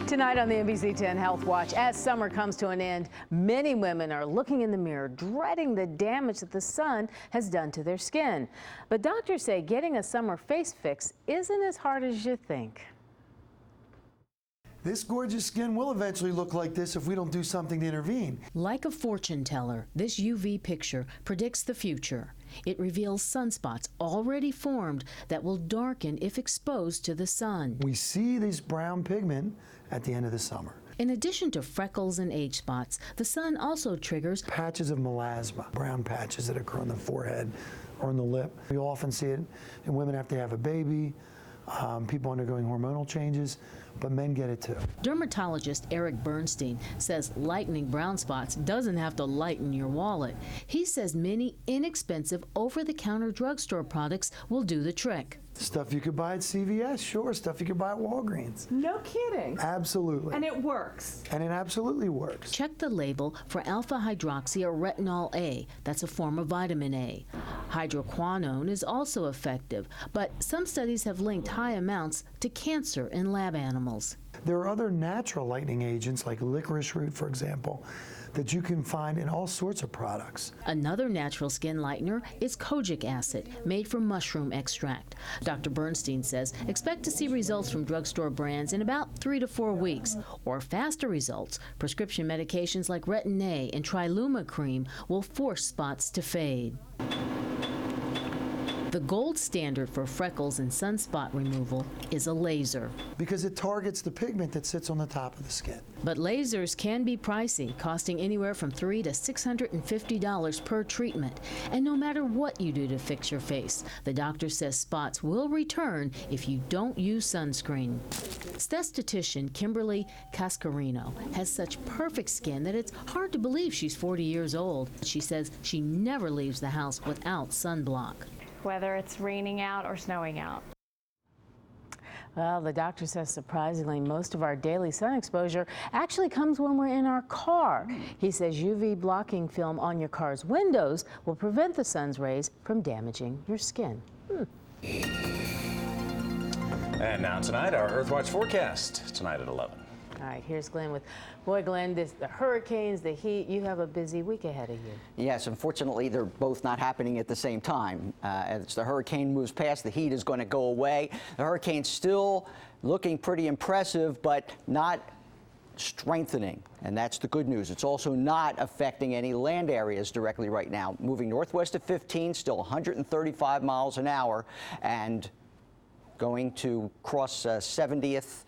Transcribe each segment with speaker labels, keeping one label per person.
Speaker 1: Tonight on the NBC 10 Health Watch, as summer comes to an end, many women are looking in the mirror, dreading the damage that the sun has done to their skin. But doctors say getting a summer face fix isn't as hard as you think.
Speaker 2: This gorgeous skin will eventually look like this if we don't do something to intervene.
Speaker 3: Like a fortune teller, this UV picture predicts the future. It reveals sunspots already formed that will darken if exposed to the sun.
Speaker 2: We see this brown pigment at the end of the summer.
Speaker 3: In addition to freckles and age spots, the sun also triggers
Speaker 2: patches of melasma, brown patches that occur on the forehead or on the lip. We often see it in women after they have a baby, people undergoing hormonal changes, but men get it too.
Speaker 3: Dermatologist Eric Bernstein says lightening brown spots doesn't have to lighten your wallet. He says many inexpensive over-the-counter drugstore products will do the trick.
Speaker 2: Stuff you could buy at CVS, sure. Stuff you could buy at Walgreens.
Speaker 1: No kidding.
Speaker 2: Absolutely.
Speaker 1: And it works.
Speaker 2: And it absolutely works.
Speaker 3: Check the label for alpha-hydroxy or retinol A. That's a form of vitamin A. Hydroquinone is also effective, but some studies have linked high amounts to cancer in lab animals.
Speaker 2: There are other natural lightening agents like licorice root, for example, that you can find in all sorts of products.
Speaker 3: Another natural skin lightener is kojic acid, made from mushroom extract. Dr. Bernstein says expect to see results from drugstore brands in about 3 to 4 weeks, or faster results. Prescription medications like Retin-A and Triluma cream will force spots to fade. The gold standard for freckles and sunspot removal is a laser.
Speaker 2: Because it targets the pigment that sits on the top of the skin.
Speaker 3: But lasers can be pricey, costing anywhere from $300 to $650 per treatment. And no matter what you do to fix your face, the doctor says spots will return if you don't use sunscreen. Esthetician Kimberly Cascarino has such perfect skin that it's hard to believe she's 40 years old. She says she never leaves the house without sunblock.
Speaker 4: Whether it's raining out or snowing out.
Speaker 1: Well, the doctor says surprisingly, most of our daily sun exposure actually comes when we're in our car. He says UV blocking film on your car's windows will prevent the sun's rays from damaging your skin.
Speaker 5: And now tonight, our Earthwatch forecast, tonight at 11.
Speaker 1: All right, here's Glenn with, boy, Glenn, the hurricanes, the heat, you have a busy week ahead of you.
Speaker 6: Yes, unfortunately, they're both not happening at the same time. As the hurricane moves past, the heat is going to go away. The hurricane's still looking pretty impressive, but not strengthening, and that's the good news. It's also not affecting any land areas directly right now. Moving northwest at 15, still 135 miles an hour, and going to cross 70th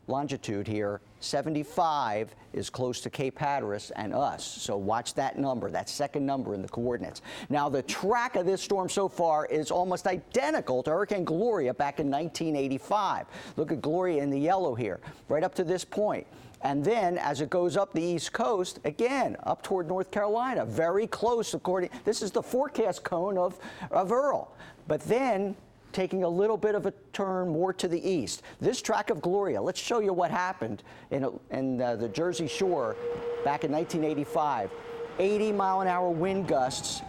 Speaker 6: longitude here. 75 is close to Cape Hatteras and us, so watch that number, that second number in the coordinates. Now, the track of this storm so far is almost identical to Hurricane Gloria back in 1985. Look at Gloria in the yellow here, right up to this point. And then, as it goes up the East Coast, again, up toward North Carolina, very close according, this is the forecast cone of Earl. But then, taking a little bit of a turn more to the east. This track of Gloria, let's show you what happened in the Jersey Shore back in 1985. 80-mile-an-hour wind gusts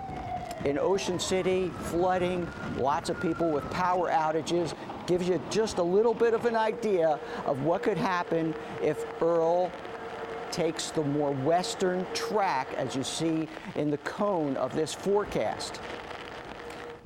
Speaker 6: in Ocean City, flooding, lots of people with power outages. Gives you just a little bit of an idea of what could happen if Earl takes the more western track, as you see in the cone of this forecast.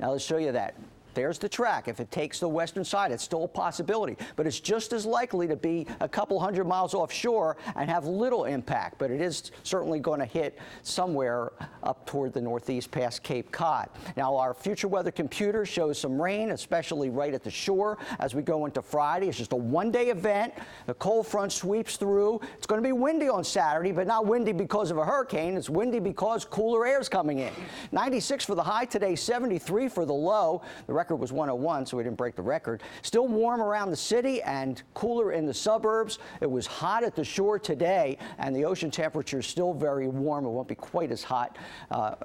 Speaker 6: Now let's show you that. There's the track. If it takes the western side, it's still a possibility, but it's just as likely to be a couple hundred miles offshore and have little impact, but it is certainly going to hit somewhere up toward the northeast past Cape Cod. Now, our future weather computer shows some rain, especially right at the shore as we go into Friday. It's just a one-day event. The cold front sweeps through. It's going to be windy on Saturday, but not windy because of a hurricane. It's windy because cooler air is coming in. 96 for the high today, 73 for the low. The record was 101, so we didn't break the record. Still warm around the city and cooler in the suburbs. It was hot at the shore today, and the ocean temperature is still very warm. It won't be quite as hot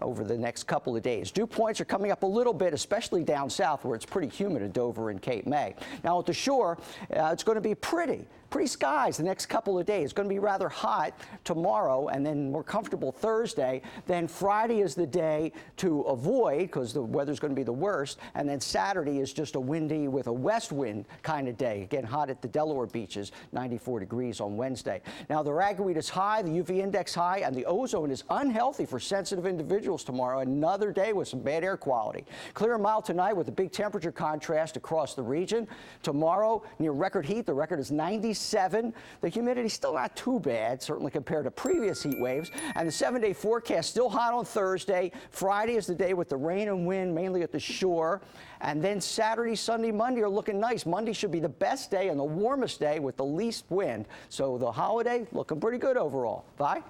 Speaker 6: over the next couple of days. Dew points are coming up a little bit, especially down south where it's pretty humid at Dover and Cape May. Now at the shore, it's going to be pretty. pretty skies the next couple of days. It's going to be rather hot tomorrow and then more comfortable Thursday. Then Friday is the day to avoid because the weather's going to be the worst. And then Saturday is just a windy with a west wind kind of day. Again, hot at the Delaware beaches, 94 degrees on Wednesday. Now, the ragweed is high, the UV index high, and the ozone is unhealthy for sensitive individuals tomorrow. Another day with some bad air quality. Clear and mild tonight with a big temperature contrast across the region. Tomorrow, near record heat. The record is 97. The humidity still not too bad, certainly compared to previous heat waves. And the 7-day forecast still hot on Thursday. Friday is the day with the rain and wind, mainly at the shore. And then Saturday, Sunday, Monday are looking nice. Monday should be the best day and the warmest day with the least wind. So the holiday looking pretty good overall. Vi?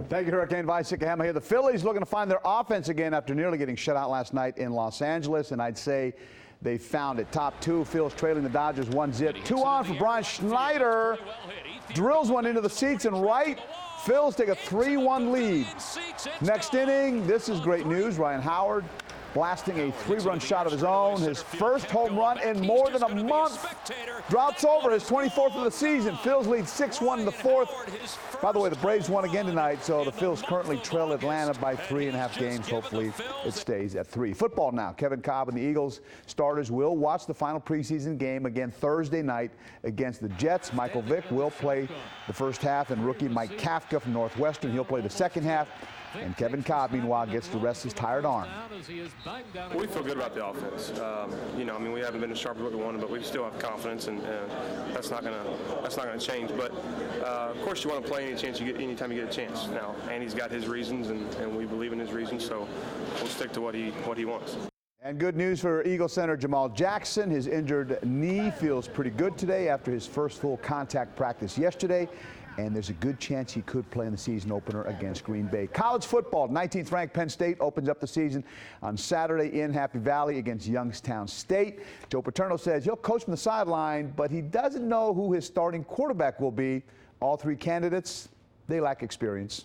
Speaker 7: Thank you, Hurricane Vi Sikahema here. The Phillies looking to find their offense again after nearly getting shut out last night in Los Angeles, and I'd say they found it. Top two, Phil's trailing the Dodgers 1-0. 2 on for Brian Schneider. Drills one into the seats and right. Phil's take a 3-1 lead. Next inning, this is great news. Ryan Howard blasting a 3-run shot of his own. His first home run in more than a month. Drops over his 24th of the season. Phil's lead 6-1 in the fourth. By the way, the Braves won again tonight, so the Phils currently trail Atlanta by 3.5 games. Hopefully it stays at 3. Football now. Kevin Cobb and the Eagles starters will watch the final preseason game again Thursday night against the Jets. Michael Vick will play the first half, and rookie Mike Kafka from Northwestern, he'll play the second half. And Kevin Cobb, meanwhile, gets to rest his tired arm.
Speaker 8: We feel good about the offense. You know, I mean, we haven't been as sharp as what we wanted, but we still have confidence, and that's not gonna change. But of course, you want to play anytime you get a chance. Now, Andy's got his reasons, and we believe in his reasons, so we'll stick to what he wants.
Speaker 7: And good news for Eagle center Jamal Jackson. His injured knee feels pretty good today after his first full contact practice yesterday. And there's a good chance he could play in the season opener against Green Bay. College football, 19th ranked Penn State opens up the season on Saturday in Happy Valley against Youngstown State. Joe Paterno says he'll coach from the sideline, but he doesn't know who his starting quarterback will be. All three candidates, they lack experience.